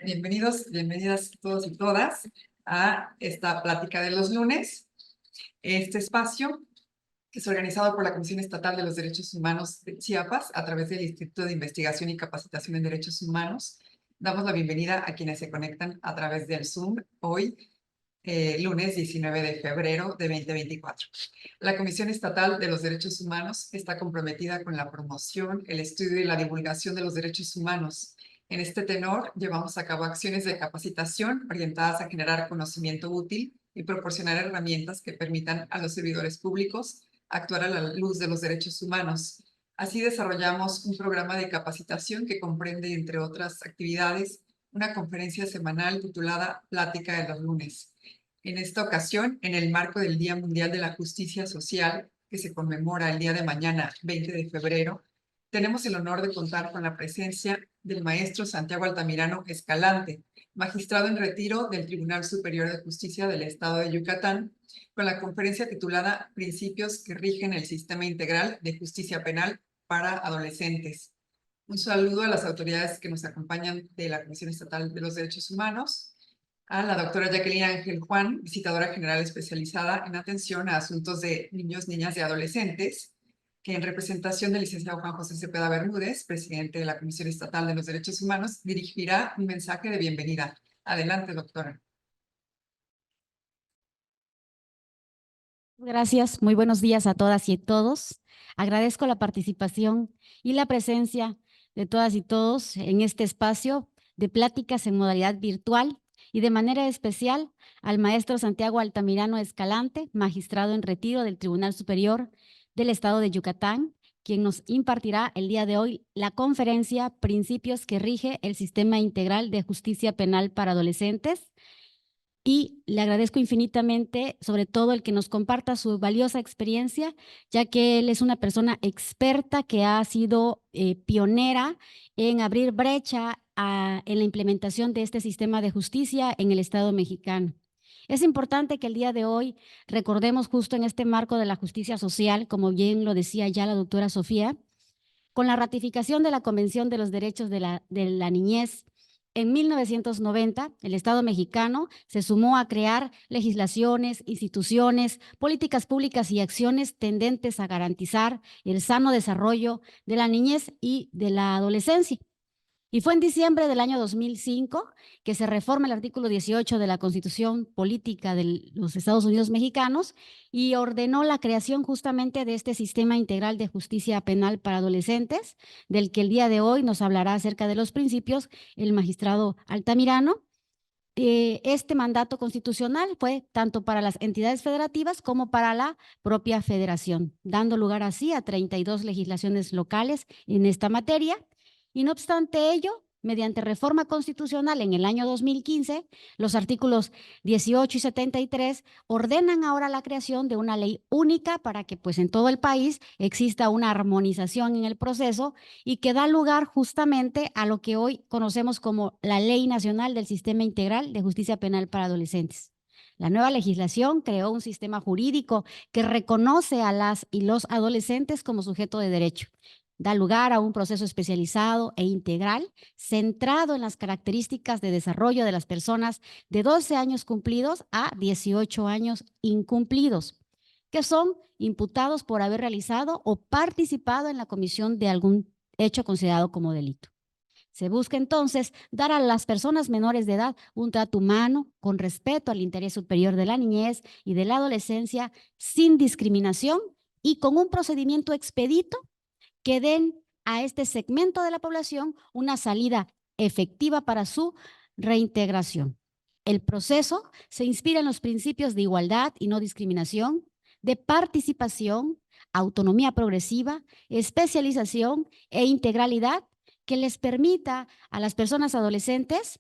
Bienvenidos, bienvenidas todos y todas a esta plática de los lunes. Este espacio es organizado por la Comisión Estatal de los Derechos Humanos de Chiapas a través del Instituto de Investigación y Capacitación en Derechos Humanos. Damos la bienvenida a quienes se conectan a través del Zoom hoy, lunes 19 de febrero de 2024. La Comisión Estatal de los Derechos Humanos está comprometida con la promoción, el estudio y la divulgación de los derechos humanos. En este tenor, llevamos a cabo acciones de capacitación orientadas a generar conocimiento útil y proporcionar herramientas que permitan a los servidores públicos actuar a la luz de los derechos humanos. Así desarrollamos un programa de capacitación que comprende, entre otras actividades, una conferencia semanal titulada Plática de los lunes. En esta ocasión, en el marco del Día Mundial de la Justicia Social, que se conmemora el día de mañana, 20 de febrero, tenemos el honor de contar con la presencia del maestro Santiago Altamirano Escalante, magistrado en retiro del Tribunal Superior de Justicia del Estado de Yucatán, con la conferencia titulada Principios que rigen el sistema integral de justicia penal para adolescentes. Un saludo a las autoridades que nos acompañan de la Comisión Estatal de los Derechos Humanos, a la doctora Jacqueline Ángel Juan, visitadora general especializada en atención a asuntos de niños, niñas y adolescentes, que en representación del licenciado Juan José Cepeda Bermúdez, presidente de la Comisión Estatal de los Derechos Humanos, dirigirá un mensaje de bienvenida. Adelante, doctora. Gracias, muy buenos días a todas y todos. Agradezco la participación y la presencia de todas y todos en este espacio de pláticas en modalidad virtual y de manera especial al maestro Santiago Altamirano Escalante, magistrado en retiro del Tribunal Superior del Estado de Yucatán, quien nos impartirá el día de hoy la conferencia Principios que rige el sistema integral de justicia penal para adolescentes. Y le agradezco infinitamente, sobre todo, el que nos comparta su valiosa experiencia, ya que él es una persona experta que ha sido pionera en abrir brecha en la implementación de este sistema de justicia en el Estado mexicano. Es importante que el día de hoy recordemos justo en este marco de la justicia social, como bien lo decía ya la doctora Sofía, con la ratificación de la Convención de los Derechos de la Niñez. En 1990, el Estado mexicano se sumó a crear legislaciones, instituciones, políticas públicas y acciones tendentes a garantizar el sano desarrollo de la niñez y de la adolescencia. Y fue en diciembre del año 2005 que se reforma el artículo 18 de la Constitución Política de los Estados Unidos Mexicanos y ordenó la creación justamente de este sistema integral de justicia penal para adolescentes, del que el día de hoy nos hablará acerca de los principios el magistrado Altamirano. Este mandato constitucional fue tanto para las entidades federativas como para la propia federación, dando lugar así a 32 legislaciones locales en esta materia. Y no obstante ello, mediante reforma constitucional en el año 2015, los artículos 18 y 73 ordenan ahora la creación de una ley única para que pues en todo el país exista una armonización en el proceso y que da lugar justamente a lo que hoy conocemos como la Ley Nacional del Sistema Integral de Justicia Penal para Adolescentes. La nueva legislación creó un sistema jurídico que reconoce a las y los adolescentes como sujeto de derecho. Da lugar a un proceso especializado e integral centrado en las características de desarrollo de las personas de 12 años cumplidos a 18 años incumplidos, que son imputados por haber realizado o participado en la comisión de algún hecho considerado como delito. Se busca entonces dar a las personas menores de edad un trato humano con respeto al interés superior de la niñez y de la adolescencia, sin discriminación y con un procedimiento expedito que den a este segmento de la población una salida efectiva para su reintegración. El proceso se inspira en los principios de igualdad y no discriminación, de participación, autonomía progresiva, especialización e integralidad que les permita a las personas adolescentes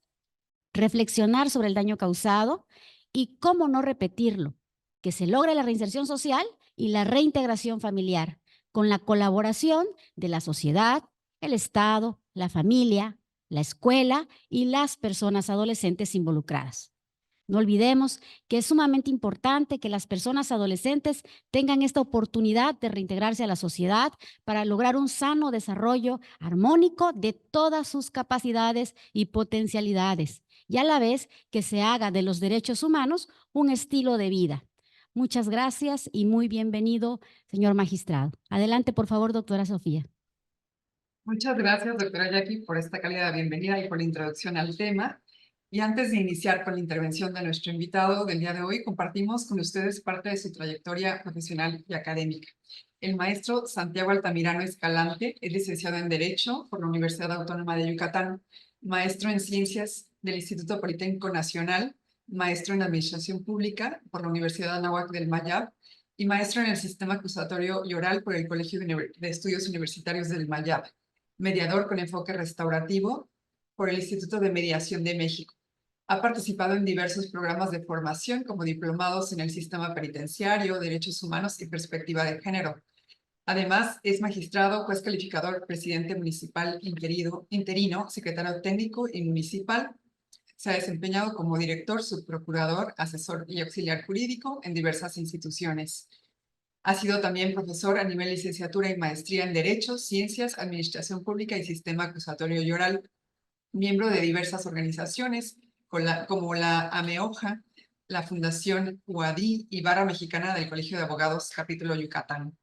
reflexionar sobre el daño causado y cómo no repetirlo, que se logre la reinserción social y la reintegración familiar, con la colaboración de la sociedad, el Estado, la familia, la escuela y las personas adolescentes involucradas. No olvidemos que es sumamente importante que las personas adolescentes tengan esta oportunidad de reintegrarse a la sociedad para lograr un sano desarrollo armónico de todas sus capacidades y potencialidades, y a la vez que se haga de los derechos humanos un estilo de vida. Muchas gracias y muy bienvenido, señor magistrado. Adelante, por favor, doctora Sofía. Muchas gracias, doctora Jackie, por esta cálida bienvenida y por la introducción al tema. Y antes de iniciar con la intervención de nuestro invitado del día de hoy, compartimos con ustedes parte de su trayectoria profesional y académica. El maestro Santiago Altamirano Escalante es licenciado en Derecho por la Universidad Autónoma de Yucatán, maestro en Ciencias del Instituto Politécnico Nacional, maestro en Administración Pública por la Universidad Anáhuac del Mayab y maestro en el Sistema Acusatorio y Oral por el Colegio de Estudios Universitarios del Mayab, mediador con enfoque restaurativo por el Instituto de Mediación de México. Ha participado en diversos programas de formación como diplomados en el sistema penitenciario, derechos humanos y perspectiva de género. Además, es magistrado, juez calificador, presidente municipal interino, secretario técnico y municipal. Se ha desempeñado como director, subprocurador, asesor y auxiliar jurídico en diversas instituciones. Ha sido también profesor a nivel licenciatura y maestría en Derecho, Ciencias, Administración Pública y Sistema Acusatorio y Oral, miembro de diversas organizaciones como la AMEOJA, la Fundación UADI y Barra Mexicana del Colegio de Abogados, capítulo Yucatán.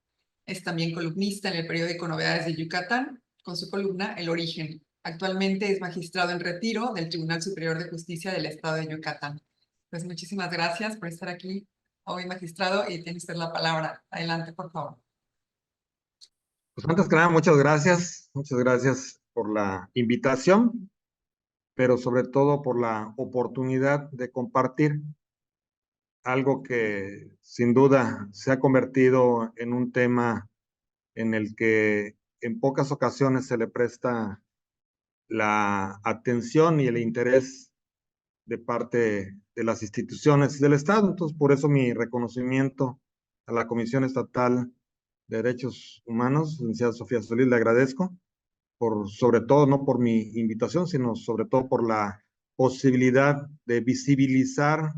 Es también columnista en el periódico Novedades de Yucatán, con su columna El Origen. Actualmente es magistrado en retiro del Tribunal Superior de Justicia del Estado de Yucatán. Pues muchísimas gracias por estar aquí hoy, magistrado, y tiene usted la palabra. Adelante, por favor. Pues antes que nada, muchas gracias por la invitación, pero sobre todo por la oportunidad de compartir algo que sin duda se ha convertido en un tema en el que en pocas ocasiones se le presta la atención y el interés de parte de las instituciones del Estado. Entonces, por eso mi reconocimiento a la Comisión Estatal de Derechos Humanos, licenciada Sofía Solís, le agradezco por, sobre todo, no por mi invitación, sino sobre todo por la posibilidad de visibilizar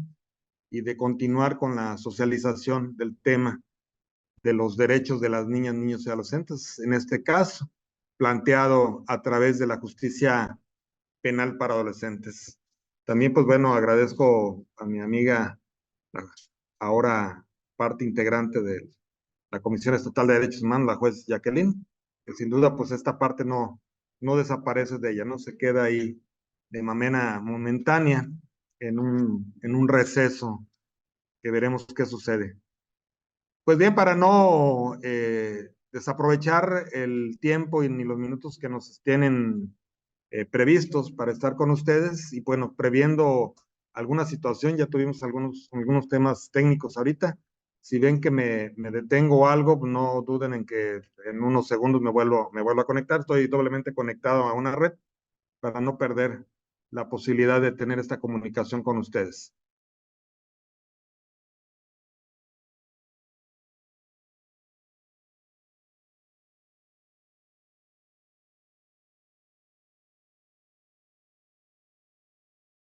y de continuar con la socialización del tema de los derechos de las niñas, niños y adolescentes, en este caso, planteado a través de la justicia penal para adolescentes. También, pues bueno, agradezco a mi amiga, ahora parte integrante de la Comisión Estatal de Derechos Humanos, la juez Jacqueline, que sin duda, pues esta parte no desaparece de ella, no se queda ahí de manera momentánea en un receso que veremos qué sucede. Pues bien, para no desaprovechar el tiempo y ni los minutos que nos tienen previstos para estar con ustedes, y bueno, previendo alguna situación, ya tuvimos algunos temas técnicos ahorita. Si ven que me detengo o algo, no duden en que en unos segundos me vuelvo a conectar. Estoy doblemente conectado a una red para no perder la posibilidad de tener esta comunicación con ustedes.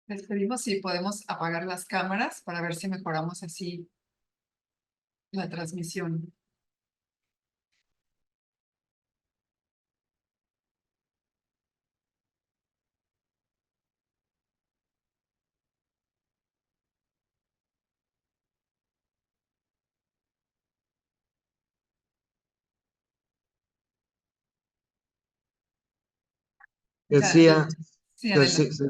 Les pedimos si podemos apagar las cámaras para ver si mejoramos así la transmisión. Ya, Decía, sí, adelante. se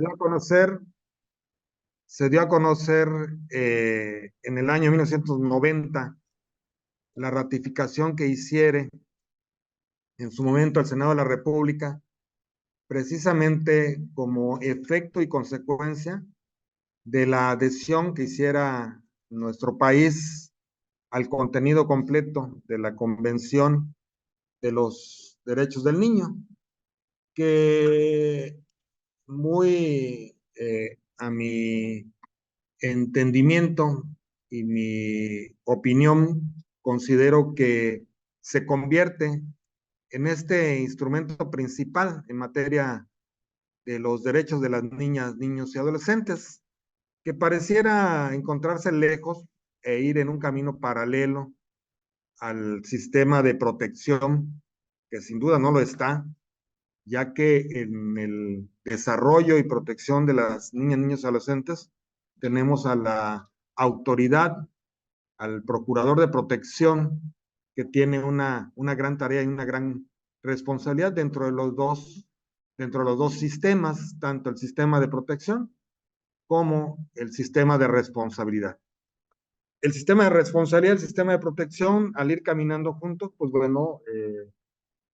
dio a conocer en el año 1990 la ratificación que hiciere en su momento el Senado de la República, precisamente como efecto y consecuencia de la adhesión que hiciera nuestro país al contenido completo de la Convención de los Derechos del Niño, que muy a mi entendimiento y mi opinión, considero que se convierte en este instrumento principal en materia de los derechos de las niñas, niños y adolescentes, que pareciera encontrarse lejos e ir en un camino paralelo al sistema de protección, que sin duda no lo está, ya que en el desarrollo y protección de las niñas, niños y adolescentes tenemos a la autoridad, al procurador de protección, que tiene una gran tarea y una gran responsabilidad dentro de los dos sistemas, tanto el sistema de protección como el sistema de responsabilidad. El sistema de responsabilidad, el sistema de protección, al ir caminando juntos, pues bueno,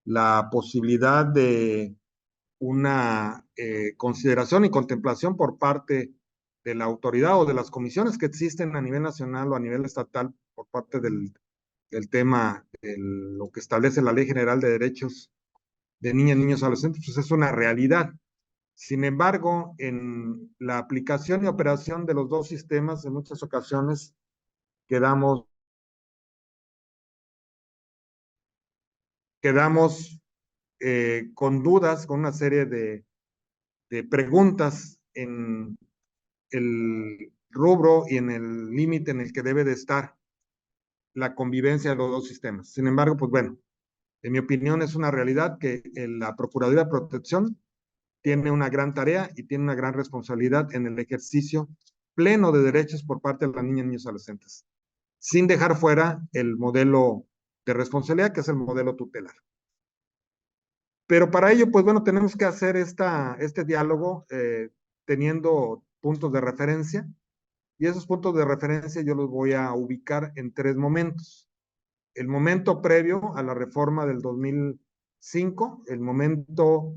la posibilidad de una consideración y contemplación por parte de la autoridad o de las comisiones que existen a nivel nacional o a nivel estatal por parte del tema de lo que establece la Ley General de Derechos de Niñas, Niños y Adolescentes, pues es una realidad. Sin embargo, en la aplicación y operación de los dos sistemas, en muchas ocasiones quedamos con dudas, con una serie de preguntas en el rubro y en el límite en el que debe de estar la convivencia de los dos sistemas. Sin embargo, pues bueno, en mi opinión es una realidad que la Procuraduría de Protección tiene una gran tarea y tiene una gran responsabilidad en el ejercicio pleno de derechos por parte de las niñas, niños y adolescentes, sin dejar fuera el modelo de responsabilidad, que es el modelo tutelar. Pero para ello, pues bueno, tenemos que hacer este diálogo teniendo puntos de referencia, y esos puntos de referencia yo los voy a ubicar en tres momentos. El momento previo a la reforma del 2005, el momento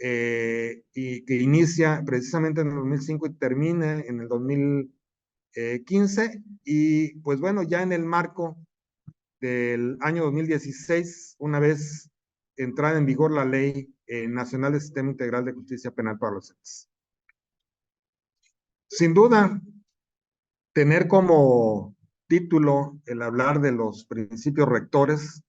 y que inicia precisamente en el 2005 y termina en el 2015, y pues bueno, ya en el marco del año 2016, una vez entrada en vigor la Ley Nacional del Sistema Integral de Justicia Penal para los Adolescentes. Sin duda, tener como título el hablar de los principios rectores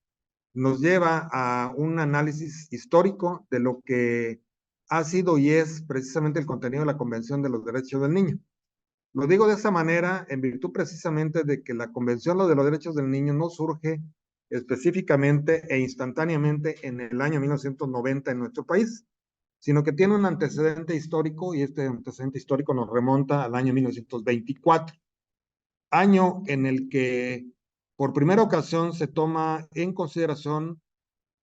nos lleva a un análisis histórico de lo que ha sido y es precisamente el contenido de la Convención de los Derechos del Niño. Lo digo de esa manera en virtud precisamente de que la Convención de los Derechos del Niño no surge específicamente e instantáneamente en el año 1990 en nuestro país, sino que tiene un antecedente histórico, y este antecedente histórico nos remonta al año 1924, año en el que por primera ocasión se toma en consideración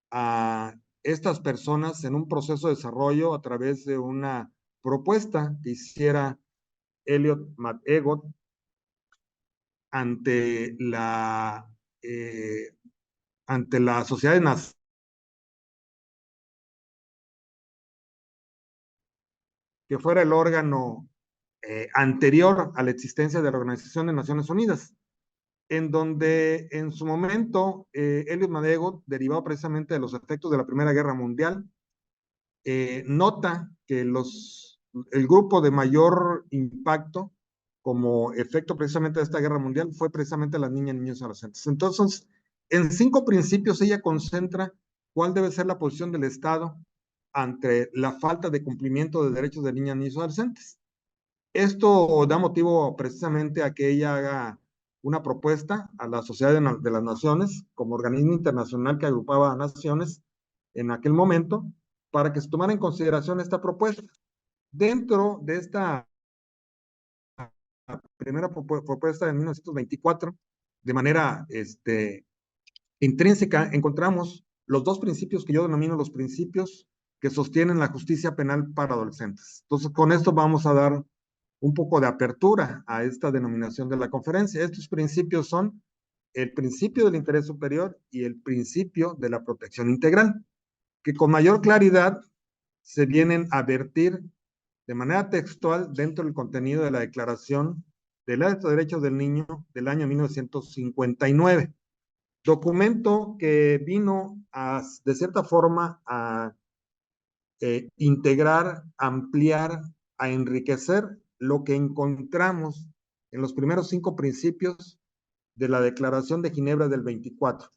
a estas personas en un proceso de desarrollo a través de una propuesta que hiciera Elliot McEgot ante la, eh, ante la Sociedad de Naciones, que fuera el órgano anterior a la existencia de la Organización de Naciones Unidas, en donde en su momento Elliot McEgot, derivado precisamente de los efectos de la Primera Guerra Mundial, nota que el grupo de mayor impacto como efecto precisamente de esta guerra mundial fue precisamente las niñas, niños y adolescentes. Entonces, en 5 principios ella concentra cuál debe ser la posición del Estado ante la falta de cumplimiento de derechos de niñas, niños y adolescentes. Esto da motivo precisamente a que ella haga una propuesta a la Sociedad de las Naciones como organismo internacional que agrupaba a naciones en aquel momento para que se tomara en consideración esta propuesta. Dentro de esta primera propuesta de 1924, de manera intrínseca, encontramos los dos principios que yo denomino los principios que sostienen la justicia penal para adolescentes. Entonces, con esto vamos a dar un poco de apertura a esta denominación de la conferencia. Estos principios son el principio del interés superior y el principio de la protección integral, que con mayor claridad se vienen a vertir de manera textual dentro del contenido de la Declaración de los Derechos del Niño del año 1959, documento que vino de cierta forma a integrar, ampliar, a enriquecer lo que encontramos en los primeros 5 principios de la Declaración de Ginebra del 24,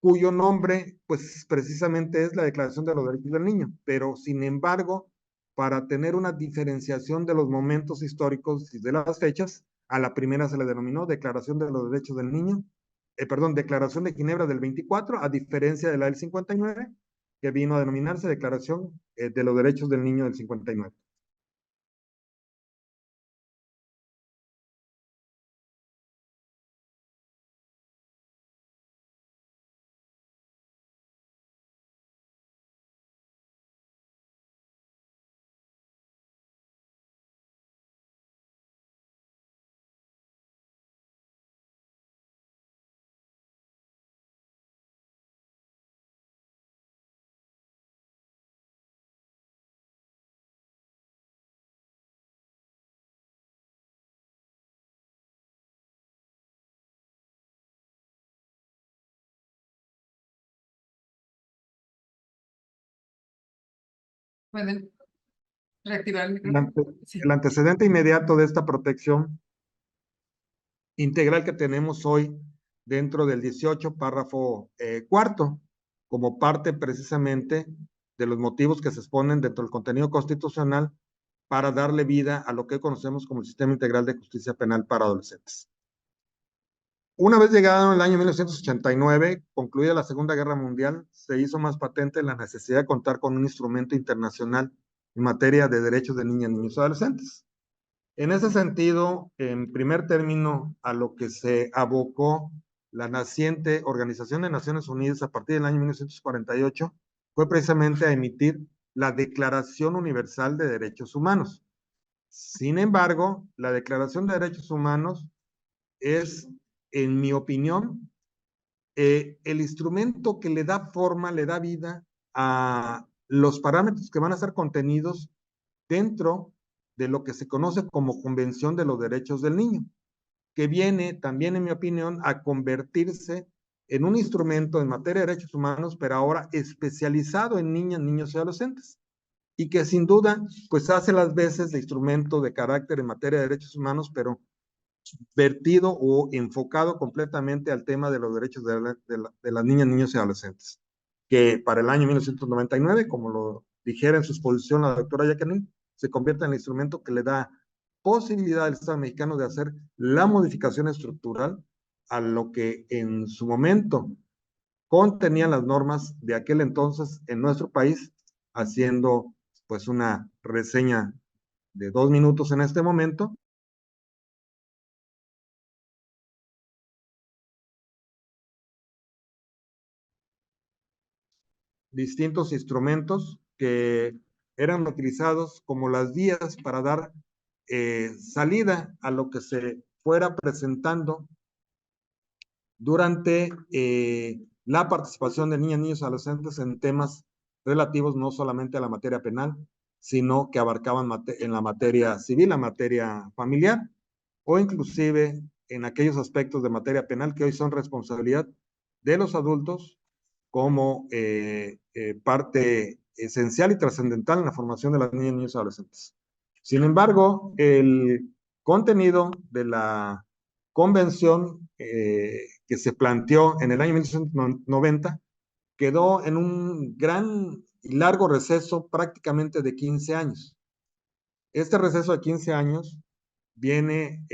cuyo nombre, pues precisamente es la Declaración de los Derechos del Niño, pero sin embargo, para tener una diferenciación de los momentos históricos y de las fechas. A la primera se le denominó Declaración de los Derechos del Niño, Declaración de Ginebra del 24, a diferencia de la del 59, que vino a denominarse Declaración de los Derechos del Niño del 59. ¿Pueden reactivar el El, micrófono? ante- Sí. el antecedente inmediato de esta protección integral que tenemos hoy dentro del 18, párrafo cuarto, como parte precisamente de los motivos que se exponen dentro del contenido constitucional para darle vida a lo que conocemos como el Sistema Integral de Justicia Penal para Adolescentes. Una vez llegado el año 1989, concluida la Segunda Guerra Mundial, se hizo más patente la necesidad de contar con un instrumento internacional en materia de derechos de niñas, niños y adolescentes. En ese sentido, en primer término, a lo que se abocó la naciente Organización de Naciones Unidas a partir del año 1948 fue precisamente a emitir la Declaración Universal de Derechos Humanos. Sin embargo, la Declaración de Derechos Humanos es, en mi opinión, el instrumento que le da forma, le da vida a los parámetros que van a ser contenidos dentro de lo que se conoce como Convención de los Derechos del Niño, que viene también, en mi opinión, a convertirse en un instrumento en materia de derechos humanos, pero ahora especializado en niñas, niños y adolescentes, y que sin duda, pues hace las veces de instrumento de carácter en materia de derechos humanos, pero vertido o enfocado completamente al tema de los derechos de las niñas, niños y adolescentes, que para el año 1999, como lo dijera en su exposición la doctora Jacqueline, se convierte en el instrumento que le da posibilidad al Estado mexicano de hacer la modificación estructural a lo que en su momento contenían las normas de aquel entonces en nuestro país, haciendo pues una reseña de 2 minutos en este momento. Distintos instrumentos que eran utilizados como las vías para dar salida a lo que se fuera presentando durante la participación de niñas, niños y adolescentes en temas relativos no solamente a la materia penal, sino que abarcaban en la materia civil, la materia familiar, o inclusive en aquellos aspectos de materia penal que hoy son responsabilidad de los adultos como parte esencial y trascendental en la formación de las niñas, niños y adolescentes. Sin embargo, el contenido de la convención que se planteó en el año 1990 quedó en un gran y largo receso prácticamente de 15 años. Este receso de 15 años viene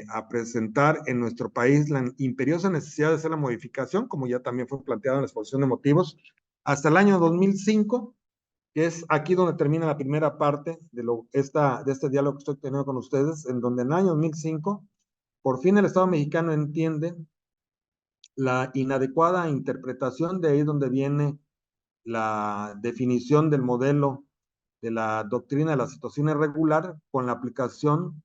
a presentar en nuestro país la imperiosa necesidad de hacer la modificación, como ya también fue planteado en la exposición de motivos, hasta el año 2005, que es aquí donde termina la primera parte de este diálogo que estoy teniendo con ustedes, en donde en el año 2005, por fin el Estado mexicano entiende la inadecuada interpretación, de ahí donde viene la definición del modelo de la doctrina de la situación irregular con la aplicación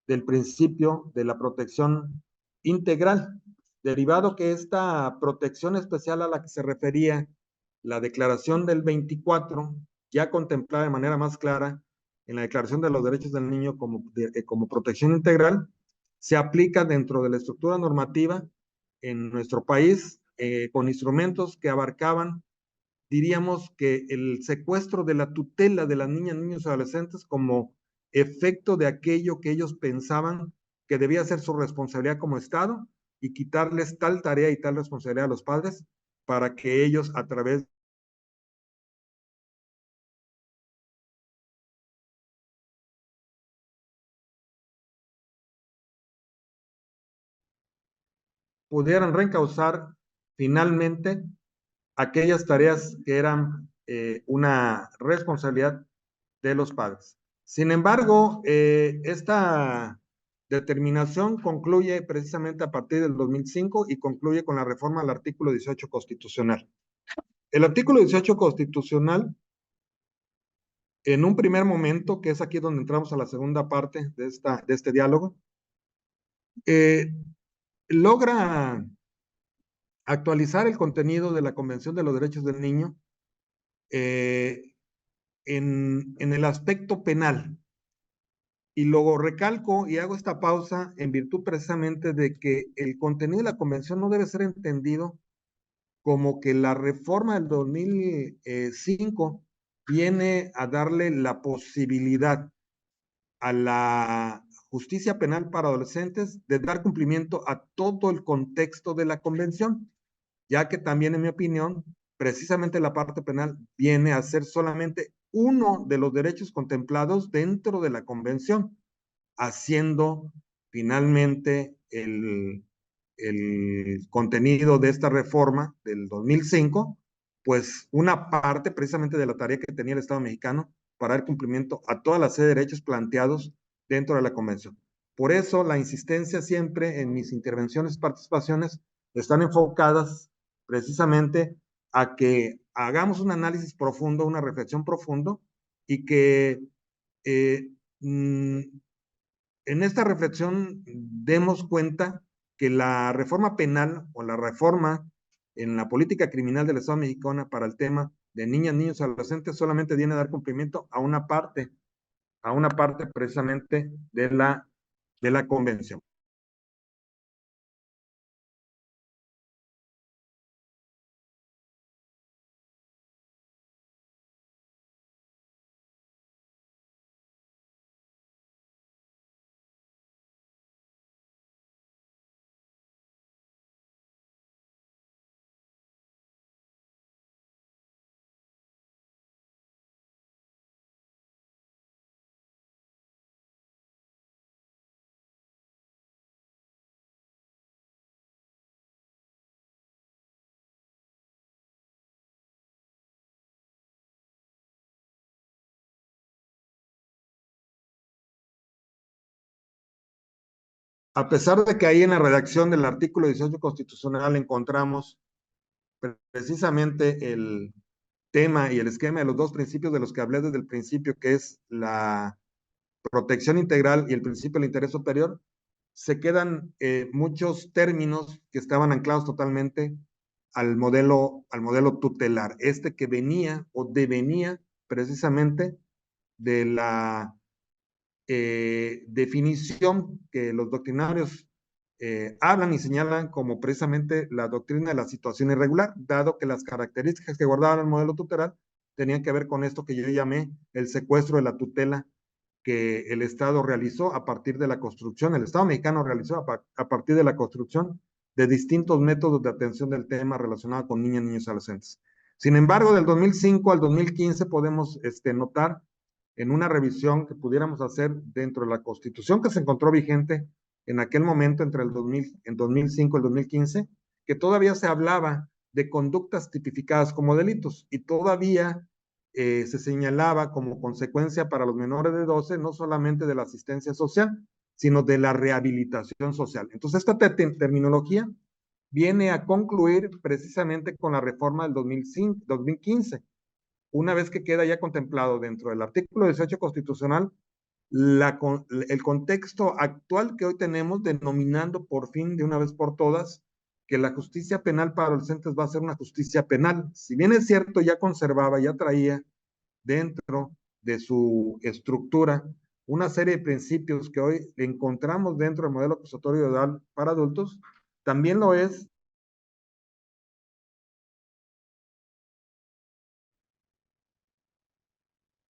del principio de la protección integral, derivado que esta protección especial a la que se refería la declaración del 24, ya contemplada de manera más clara en la Declaración de los Derechos del Niño como protección integral, se aplica dentro de la estructura normativa en nuestro país con instrumentos que abarcaban, diríamos que el secuestro de la tutela de las niñas, niños y adolescentes como efecto de aquello que ellos pensaban que debía ser su responsabilidad como Estado y quitarles tal tarea y tal responsabilidad a los padres para que ellos a través pudieran reencauzar finalmente aquellas tareas que eran una responsabilidad de los padres. Sin embargo, esta determinación concluye precisamente a partir del 2005 y concluye con la reforma al artículo 18 constitucional. El artículo 18 constitucional, en un primer momento, que es aquí donde entramos a la segunda parte de este diálogo, logra actualizar el contenido de la Convención de los Derechos del Niño en el aspecto penal. Y luego recalco y hago esta pausa en virtud precisamente de que el contenido de la convención no debe ser entendido como que la reforma del 2005 viene a darle la posibilidad a la justicia penal para adolescentes de dar cumplimiento a todo el contexto de la convención, ya que también, en mi opinión, precisamente la parte penal viene a ser solamente uno de los derechos contemplados dentro de la convención, haciendo finalmente el contenido de esta reforma del 2005, pues una parte precisamente de la tarea que tenía el Estado mexicano para dar cumplimiento a toda la serie de derechos planteados dentro de la convención. Por eso la insistencia siempre en mis intervenciones, participaciones, están enfocadas precisamente a que hagamos un análisis profundo, una reflexión profundo, y que en esta reflexión demos cuenta que la reforma penal o la reforma en la política criminal del Estado mexicano para el tema de niñas, niños y adolescentes solamente viene a dar cumplimiento a una parte precisamente de la convención. A pesar de que ahí en la redacción del artículo 18 constitucional encontramos precisamente el tema y el esquema de los dos principios de los que hablé desde el principio, que es la protección integral y el principio del interés superior, se quedan muchos términos que estaban anclados totalmente al modelo tutelar, que venía o devenía precisamente de la definición que los doctrinarios hablan y señalan como precisamente la doctrina de la situación irregular, dado que las características que guardaban el modelo tutelar tenían que ver con esto que yo llamé el secuestro de la tutela que el Estado realizó a partir de la construcción, el Estado mexicano realizó a partir de la construcción de distintos métodos de atención del tema relacionado con niñas, niños y adolescentes. Sin embargo, del 2005 al 2015 podemos notar en una revisión que pudiéramos hacer dentro de la Constitución que se encontró vigente en aquel momento entre el 2005 y el 2015, que todavía se hablaba de conductas tipificadas como delitos y todavía se señalaba como consecuencia para los menores de 12 no solamente de la asistencia social, sino de la rehabilitación social. Entonces, esta terminología viene a concluir precisamente con la reforma del 2015. Una vez que queda ya contemplado dentro del artículo 18 constitucional, el contexto actual que hoy tenemos, denominando por fin de una vez por todas que la justicia penal para adolescentes va a ser una justicia penal. Si bien es cierto, ya conservaba, ya traía dentro de su estructura una serie de principios que hoy encontramos dentro del modelo acusatorio para adultos, también lo es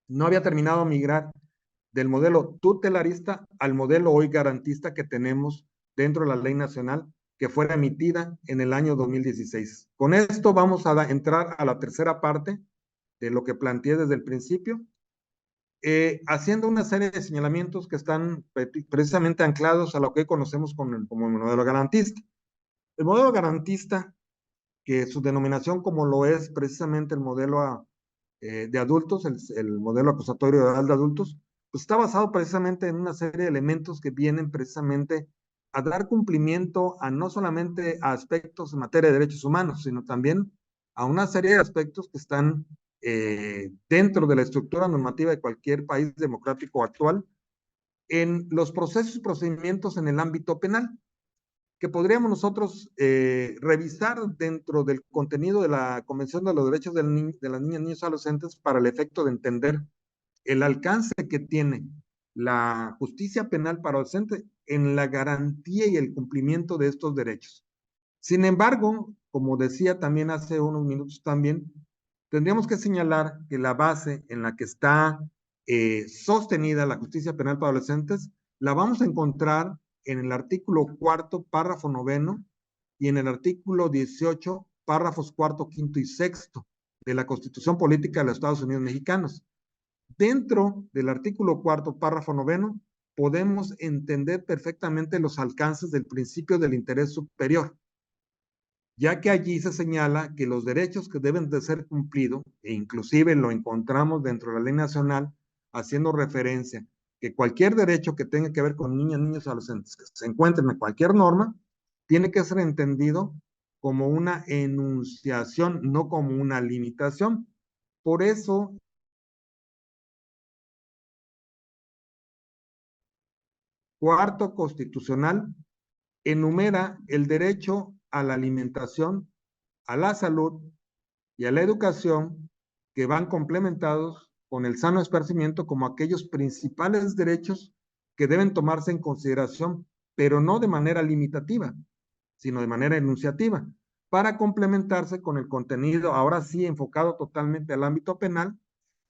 no había terminado de migrar del modelo tutelarista al modelo hoy garantista que tenemos dentro de la ley nacional que fue emitida en el año 2016. Con esto vamos a entrar a la tercera parte de lo que planteé desde el principio, haciendo una serie de señalamientos que están precisamente anclados a lo que hoy conocemos como el modelo garantista. El modelo garantista, que su denominación como lo es precisamente el modelo de adultos, el modelo acusatorio oral de adultos, pues está basado precisamente en una serie de elementos que vienen precisamente a dar cumplimiento a no solamente a aspectos en materia de derechos humanos, sino también a una serie de aspectos que están dentro de la estructura normativa de cualquier país democrático actual en los procesos y procedimientos en el ámbito penal, que podríamos nosotros revisar dentro del contenido de la Convención de los Derechos de las Niñas, Niños y Adolescentes para el efecto de entender el alcance que tiene la justicia penal para adolescentes en la garantía y el cumplimiento de estos derechos. Sin embargo, como decía también hace unos minutos también, tendríamos que señalar que la base en la que está sostenida la justicia penal para adolescentes la vamos a encontrar en el artículo 4º, párrafo 9º, y en el artículo 18, párrafos 4º, 5º y 6º de la Constitución Política de los Estados Unidos Mexicanos. Dentro del artículo 4º, párrafo 9º, podemos entender perfectamente los alcances del principio del interés superior, ya que allí se señala que los derechos que deben de ser cumplidos, e inclusive lo encontramos dentro de la ley nacional, haciendo referencia que cualquier derecho que tenga que ver con niñas, niños y adolescentes que se encuentren en cualquier norma, tiene que ser entendido como una enunciación, no como una limitación. Por eso, cuarto constitucional enumera el derecho a la alimentación, a la salud y a la educación, que van complementados con el sano esparcimiento como aquellos principales derechos que deben tomarse en consideración, pero no de manera limitativa, sino de manera enunciativa, para complementarse con el contenido, ahora sí enfocado totalmente al ámbito penal,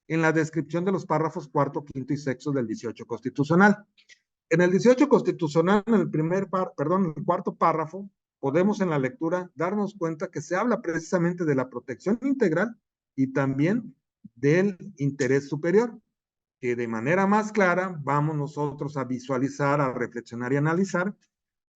en la descripción de los párrafos 4º, 5º y 6º del 18 constitucional. En el 18 constitucional, en el en el cuarto párrafo, podemos en la lectura darnos cuenta que se habla precisamente de la protección integral y también del interés superior, que de manera más clara vamos nosotros a visualizar, a reflexionar y analizar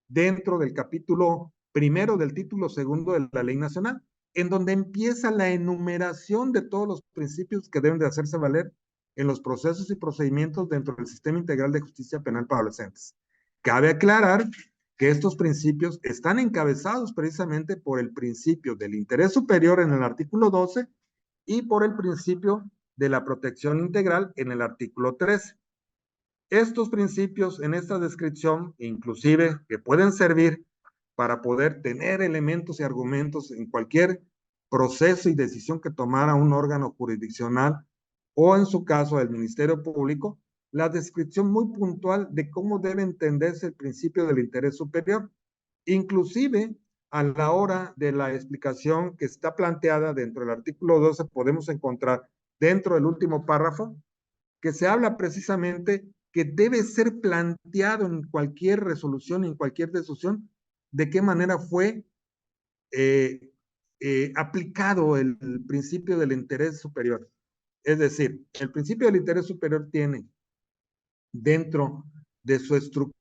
dentro del capítulo primero del título segundo de la Ley Nacional, en donde empieza la enumeración de todos los principios que deben de hacerse valer en los procesos y procedimientos dentro del Sistema Integral de Justicia Penal para Adolescentes. Cabe aclarar que estos principios están encabezados precisamente por el principio del interés superior en el artículo 12 y por el principio de la protección integral en el artículo 13. Estos principios en esta descripción, inclusive, que pueden servir para poder tener elementos y argumentos en cualquier proceso y decisión que tomara un órgano jurisdiccional o en su caso el Ministerio Público, la descripción muy puntual de cómo debe entenderse el principio del interés superior, inclusive a la hora de la explicación que está planteada dentro del artículo 12 podemos encontrar dentro del último párrafo que se habla precisamente que debe ser planteado en cualquier resolución, en cualquier decisión, de qué manera fue aplicado el principio del interés superior. Es decir, el principio del interés superior tiene dentro de su estructura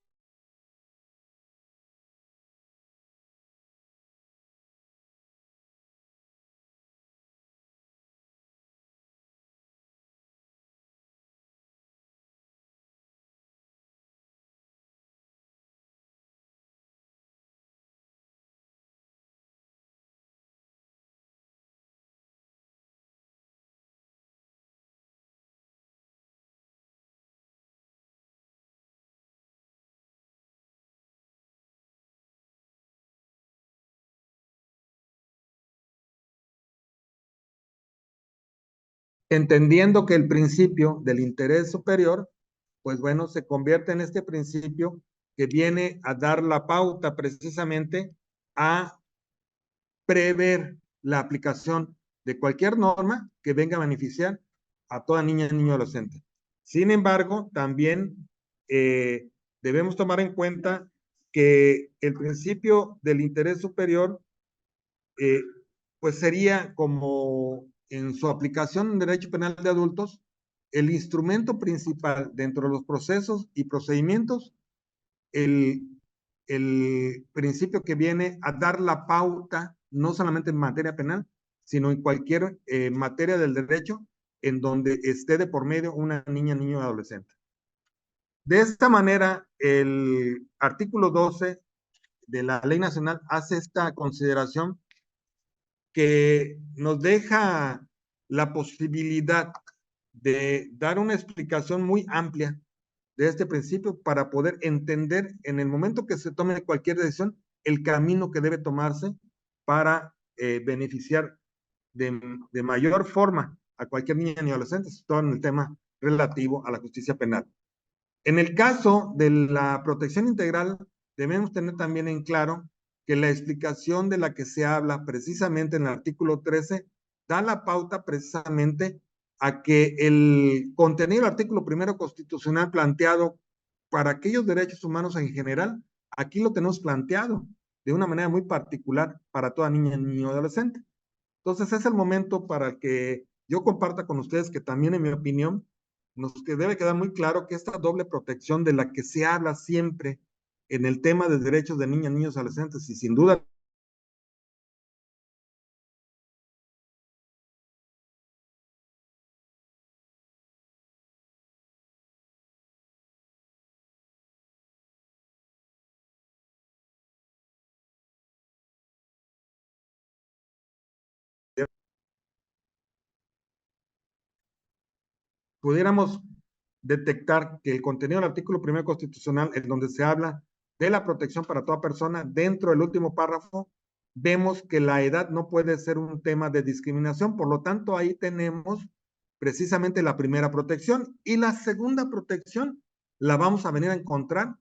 entendiendo que el principio del interés superior, pues bueno, se convierte en este principio que viene a dar la pauta precisamente a prever la aplicación de cualquier norma que venga a beneficiar a toda niña, niño, adolescente. Sin embargo, también debemos tomar en cuenta que el principio del interés superior pues sería como en su aplicación en derecho penal de adultos, el instrumento principal dentro de los procesos y procedimientos, el el principio que viene a dar la pauta, no solamente en materia penal, sino en cualquier materia del derecho en donde esté de por medio una niña, niño o adolescente. De esta manera, el artículo 12 de la Ley Nacional hace esta consideración que nos deja la posibilidad de dar una explicación muy amplia de este principio para poder entender en el momento que se tome cualquier decisión el camino que debe tomarse para beneficiar de mayor forma a cualquier niña ni adolescente, todo en el tema relativo a la justicia penal. En el caso de la protección integral, debemos tener también en claro que la explicación de la que se habla precisamente en el artículo 13 da la pauta precisamente a que el contenido del artículo primero constitucional planteado para aquellos derechos humanos en general, aquí lo tenemos planteado de una manera muy particular para toda niña, niño o adolescente. Entonces es el momento para que yo comparta con ustedes que también en mi opinión nos debe quedar muy claro que esta doble protección de la que se habla siempre en el tema de derechos de niñas, niños, adolescentes y sin duda pudiéramos detectar que el contenido del artículo primero constitucional, en donde se habla de la protección para toda persona, dentro del último párrafo, vemos que la edad no puede ser un tema de discriminación, por lo tanto ahí tenemos precisamente la primera protección y la segunda protección la vamos a venir a encontrar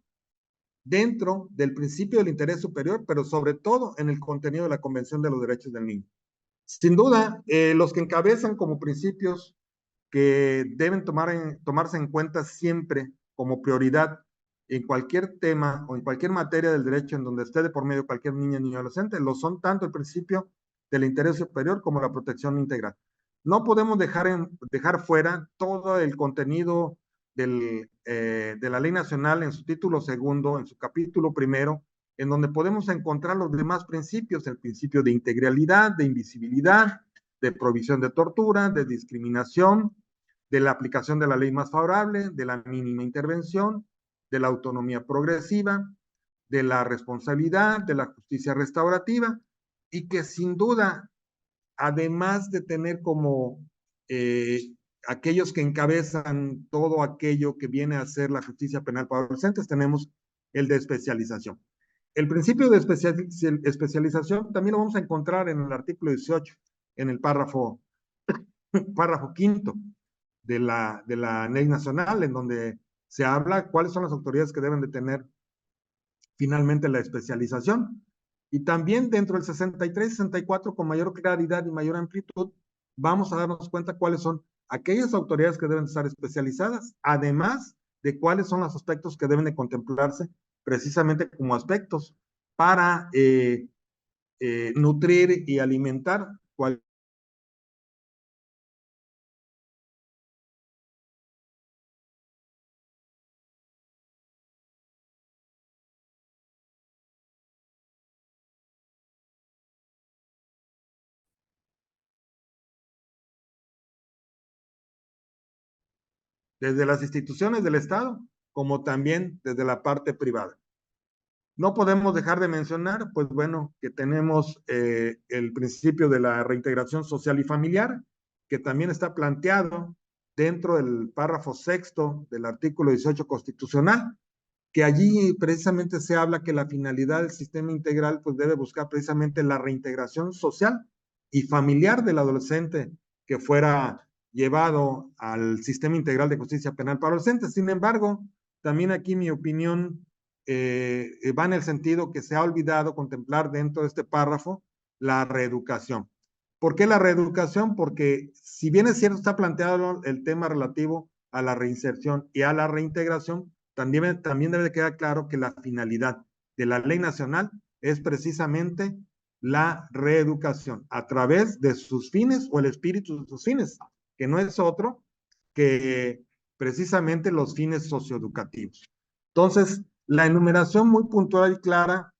dentro del principio del interés superior, pero sobre todo en el contenido de la Convención de los Derechos del Niño. Sin duda, los que encabezan como principios que deben tomarse en cuenta siempre como prioridad en cualquier tema o en cualquier materia del derecho en donde esté de por medio cualquier niña, niño o adolescente, lo son tanto el principio del interés superior como la protección integral. No podemos dejar fuera todo el contenido de la Ley Nacional en su título segundo, en su capítulo primero, en donde podemos encontrar los demás principios, el principio de integralidad, de invisibilidad, de provisión de tortura, de discriminación, de la aplicación de la ley más favorable, de la mínima intervención, de la autonomía progresiva, de la responsabilidad, de la justicia restaurativa, y que sin duda, además de tener como aquellos que encabezan todo aquello que viene a ser la justicia penal para adolescentes, tenemos el de especialización. El principio de especialización también lo vamos a encontrar en el artículo 18, en el párrafo quinto de la ley nacional, en donde se habla cuáles son las autoridades que deben de tener finalmente la especialización. Y también dentro del 63 y 64, con mayor claridad y mayor amplitud, vamos a darnos cuenta cuáles son aquellas autoridades que deben estar especializadas, además de cuáles son los aspectos que deben de contemplarse precisamente como aspectos para nutrir y alimentar cualquier desde las instituciones del Estado, como también desde la parte privada. No podemos dejar de mencionar, pues bueno, que tenemos el principio de la reintegración social y familiar, que también está planteado dentro del párrafo sexto del artículo 18 constitucional, que allí precisamente se habla que la finalidad del sistema integral pues debe buscar precisamente la reintegración social y familiar del adolescente que fuera llevado al sistema integral de justicia penal para adolescentes. Sin embargo, también aquí mi opinión va en el sentido que se ha olvidado contemplar dentro de este párrafo la reeducación. ¿Por qué la reeducación? Porque si bien es cierto está planteado el tema relativo a la reinserción y a la reintegración, también debe de quedar claro que la finalidad de la ley nacional es precisamente la reeducación a través de sus fines o el espíritu de sus fines, que no es otro que precisamente los fines socioeducativos. Entonces, La enumeración muy puntual y clara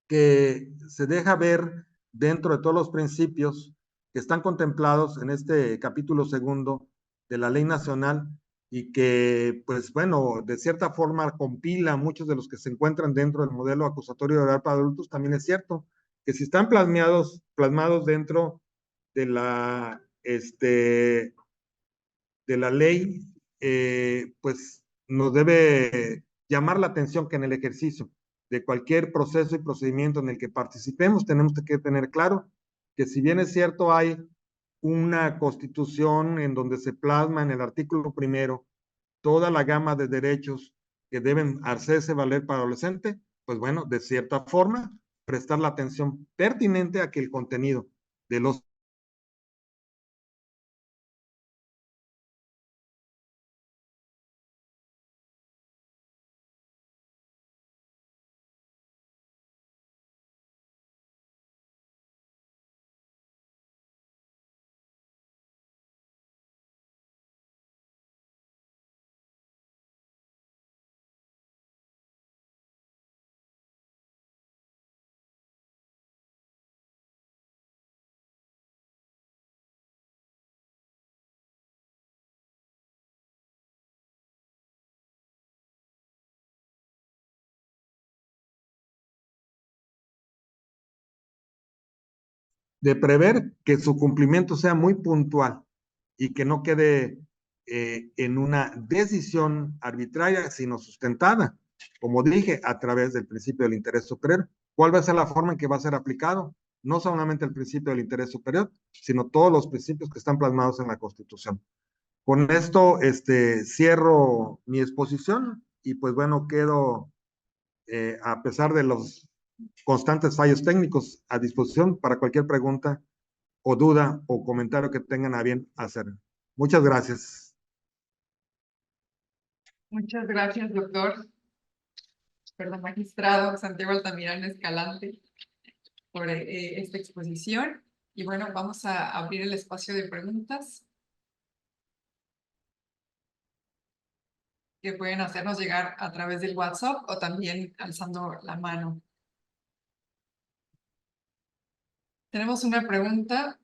que se deja ver dentro de todos los principios que están contemplados en este capítulo segundo de la ley nacional y que, pues bueno, de cierta forma compila muchos de los que se encuentran dentro del modelo acusatorio oral para adultos, también es cierto que si están plasmados dentro de de la ley, pues nos debe llamar la atención que en el ejercicio de cualquier proceso y procedimiento en el que participemos, tenemos que tener claro que si bien es cierto hay una constitución en donde se plasma en el artículo primero toda la gama de derechos que deben hacerse valer para el adolescente, pues bueno, de cierta forma, prestar la atención pertinente a que el contenido de los de prever que su cumplimiento sea muy puntual y que no quede en una decisión arbitraria, sino sustentada, como dije, a través del principio del interés superior. ¿Cuál va a ser la forma en que va a ser aplicado? No solamente el principio del interés superior, sino todos los principios que están plasmados en la Constitución. Con esto, cierro mi exposición y pues bueno, quedo, a pesar de los constantes fallos técnicos, a disposición para cualquier pregunta o duda o comentario que tengan a bien hacer. Muchas gracias. Muchas gracias, doctor, perdón, magistrado Santiago Altamirano Escalante, por esta exposición. Y bueno, vamos a abrir el espacio de preguntas que pueden hacernos llegar a través del WhatsApp o también alzando la mano. Tenemos una pregunta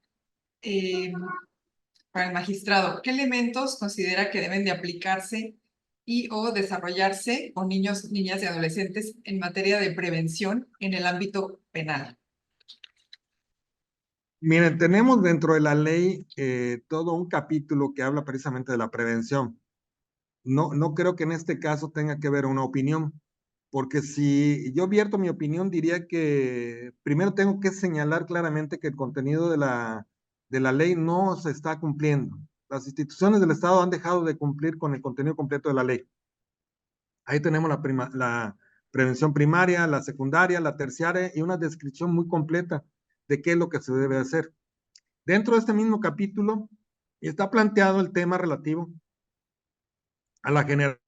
para el magistrado. ¿Qué elementos considera que deben de aplicarse y o desarrollarse con niños, niñas y adolescentes en materia de prevención en el ámbito penal? Miren, tenemos dentro de la ley todo un capítulo que habla precisamente de la prevención. No creo que en este caso tenga que ver una opinión, porque si yo vierto mi opinión, diría que primero tengo que señalar claramente que el contenido de la ley no se está cumpliendo. Las instituciones del Estado han dejado de cumplir con el contenido completo de la ley. Ahí tenemos la prevención primaria, la secundaria, la terciaria y una descripción muy completa de qué es lo que se debe hacer. Dentro de este mismo capítulo está planteado el tema relativo a la generación.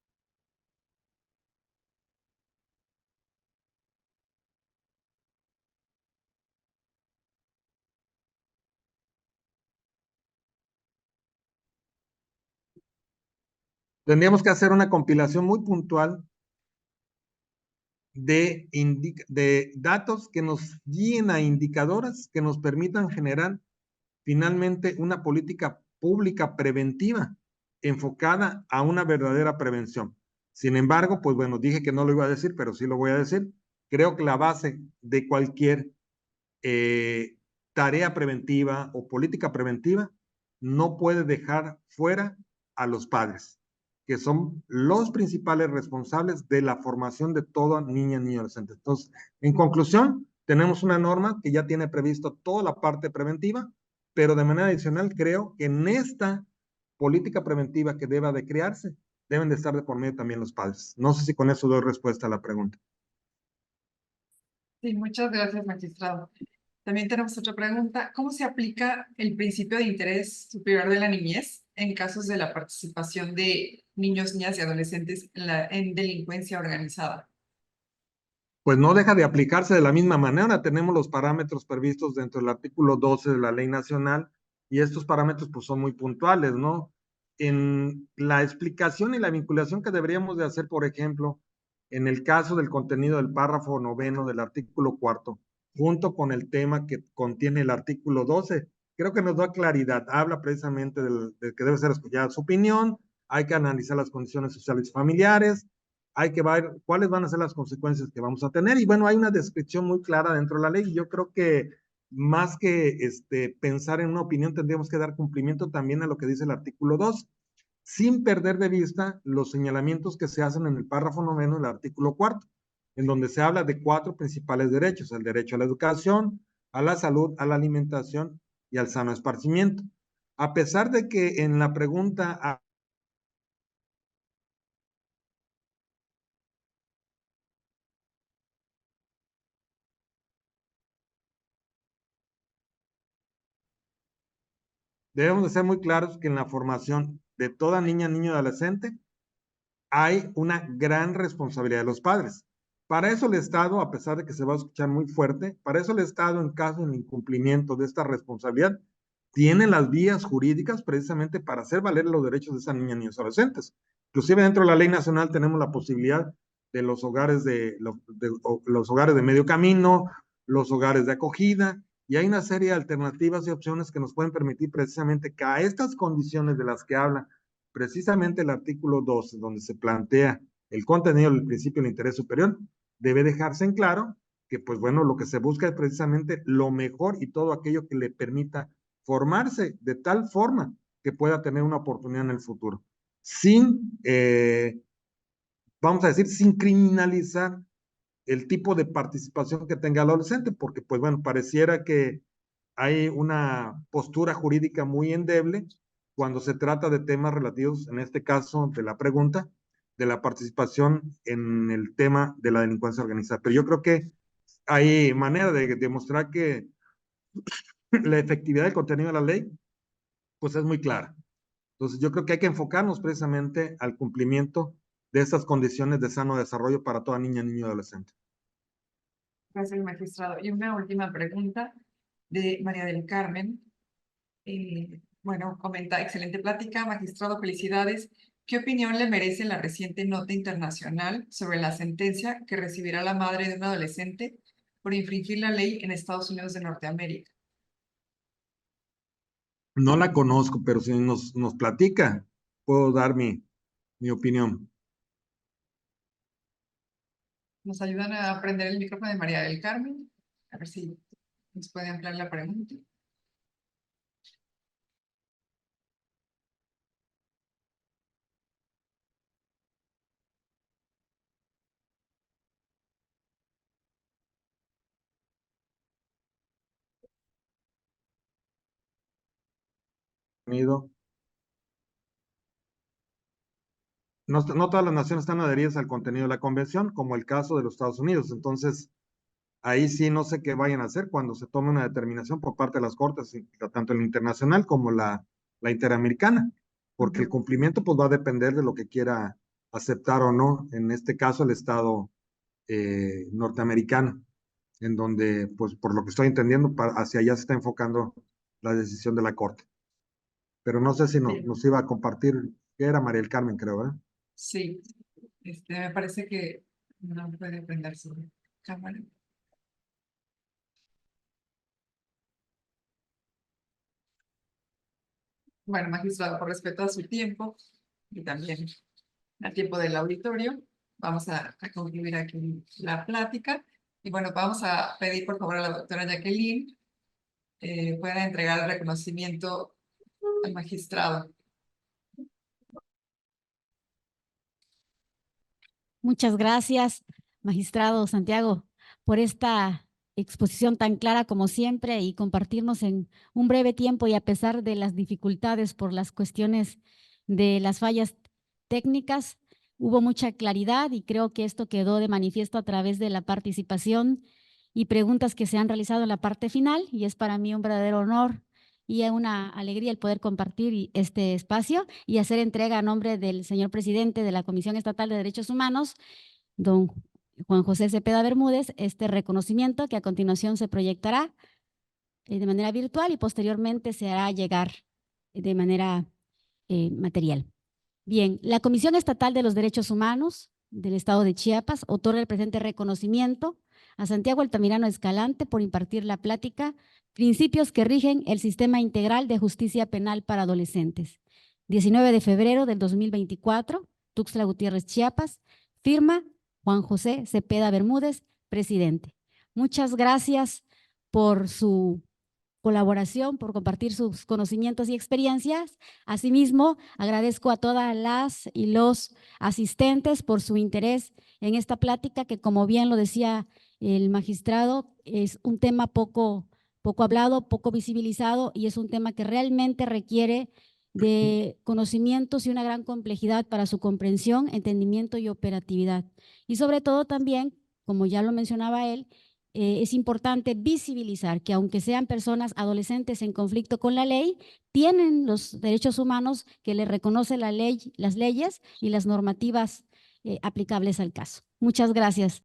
Tendríamos que hacer una compilación muy puntual de datos que nos guíen a indicadores que nos permitan generar finalmente una política pública preventiva enfocada a una verdadera prevención. Sin embargo, pues bueno, dije que no lo iba a decir, pero sí lo voy a decir. Creo que la base de cualquier tarea preventiva o política preventiva no puede dejar fuera a los padres, que son los principales responsables de la formación de toda niña, niño y adolescente. Entonces, en conclusión, tenemos una norma que ya tiene previsto toda la parte preventiva, pero de manera adicional creo que en esta política preventiva que deba de crearse, deben de estar de por medio también los padres. No sé si con eso doy respuesta a la pregunta. Sí, muchas gracias, magistrado. También tenemos otra pregunta. ¿Cómo se aplica el principio de interés superior de la niñez en casos de la participación de niños, niñas y adolescentes en delincuencia organizada? Pues no deja de aplicarse de la misma manera. Tenemos los parámetros previstos dentro del artículo 12 de la ley nacional y estos parámetros pues son muy puntuales, ¿no? En la explicación y la vinculación que deberíamos de hacer, por ejemplo, en el caso del contenido del párrafo 9º del artículo 4º, junto con el tema que contiene el artículo 12, creo que nos da claridad. Habla precisamente de que debe ser escuchada su opinión, hay que analizar las condiciones sociales y familiares, hay que ver cuáles van a ser las consecuencias que vamos a tener. Y bueno, hay una descripción muy clara dentro de la ley. Yo creo que más que pensar en una opinión, tendríamos que dar cumplimiento también a lo que dice el artículo 2, sin perder de vista los señalamientos que se hacen en el párrafo 9º del artículo 4º, en donde se habla de 4 principales derechos: el derecho a la educación, a la salud, a la alimentación y al sano esparcimiento. A pesar de que en la pregunta debemos de ser muy claros que en la formación de toda niña, niño y adolescente hay una gran responsabilidad de los padres. Para eso el Estado, a pesar de que se va a escuchar muy fuerte, para eso el Estado, en caso de incumplimiento de esta responsabilidad, tiene las vías jurídicas precisamente para hacer valer los derechos de esas niñas, niños y adolescentes. Inclusive dentro de la ley nacional tenemos la posibilidad de los hogares los hogares de medio camino, los hogares de acogida, y hay una serie de alternativas y opciones que nos pueden permitir precisamente que a estas condiciones de las que habla precisamente el artículo 12, donde se plantea el contenido del principio del interés superior, debe dejarse en claro que, pues bueno, lo que se busca es precisamente lo mejor y todo aquello que le permita formarse de tal forma que pueda tener una oportunidad en el futuro, sin, vamos a decir, sin criminalizar el tipo de participación que tenga el adolescente, porque, pues bueno, pareciera que hay una postura jurídica muy endeble cuando se trata de temas relativos, en este caso de la pregunta, de la participación en el tema de la delincuencia organizada. Pero yo creo que hay manera de demostrar que la efectividad del contenido de la ley, pues es muy clara. Entonces yo creo que hay que enfocarnos precisamente al cumplimiento de estas condiciones de sano desarrollo para toda niña, niño y adolescente. Gracias, magistrado. Y una última pregunta de María del Carmen. Bueno, comenta, excelente plática, magistrado, felicidades. ¿Qué opinión le merece la reciente nota internacional sobre la sentencia que recibirá la madre de un adolescente por infringir la ley en Estados Unidos de Norteamérica? No la conozco, pero si nos platica, puedo dar mi opinión. ¿Nos ayudan a prender el micrófono de María del Carmen? A ver si nos puede ampliar la pregunta. No, no todas las naciones están adheridas al contenido de la convención, como el caso de los Estados Unidos. Entonces, ahí sí no sé qué vayan a hacer cuando se tome una determinación por parte de las Cortes, tanto la internacional como la interamericana, porque el cumplimiento pues va a depender de lo que quiera aceptar o no, en este caso el Estado norteamericano, en donde, pues por lo que estoy entendiendo, hacia allá se está enfocando la decisión de la Corte. Pero no sé si nos iba a compartir, que era María del Carmen, creo, ¿verdad? Sí, me parece que no puede prender su cámara. Bueno, magistrado, por respeto a su tiempo y también al tiempo del auditorio, vamos a concluir aquí la plática. Y bueno, vamos a pedir por favor a la doctora Jacqueline pueda entregar el reconocimiento al magistrado. Muchas gracias, magistrado Santiago, por esta exposición tan clara como siempre y compartirnos en un breve tiempo y a pesar de las dificultades por las cuestiones de las fallas técnicas, hubo mucha claridad y creo que esto quedó de manifiesto a través de la participación y preguntas que se han realizado en la parte final y es para mí un verdadero honor y una alegría el poder compartir este espacio y hacer entrega a nombre del señor presidente de la Comisión Estatal de Derechos Humanos, don Juan José Cepeda Bermúdez, este reconocimiento que a continuación se proyectará de manera virtual y posteriormente se hará llegar de manera material. Bien, la Comisión Estatal de los Derechos Humanos del Estado de Chiapas otorga el presente reconocimiento a Santiago Altamirano Escalante por impartir la plática Principios que rigen el sistema integral de justicia penal para adolescentes. 19 de febrero del 2024, Tuxtla Gutiérrez, Chiapas. Firma Juan José Cepeda Bermúdez, presidente. Muchas gracias por su colaboración, por compartir sus conocimientos y experiencias. Asimismo, agradezco a todas las y los asistentes por su interés en esta plática que, como bien lo decía el magistrado, es un tema poco hablado, poco visibilizado, y es un tema que realmente requiere de conocimientos y una gran complejidad para su comprensión, entendimiento y operatividad. Y sobre todo también, como ya lo mencionaba él, es importante visibilizar que aunque sean personas adolescentes en conflicto con la ley, tienen los derechos humanos que les reconoce la ley, las leyes y las normativas aplicables al caso. Muchas gracias.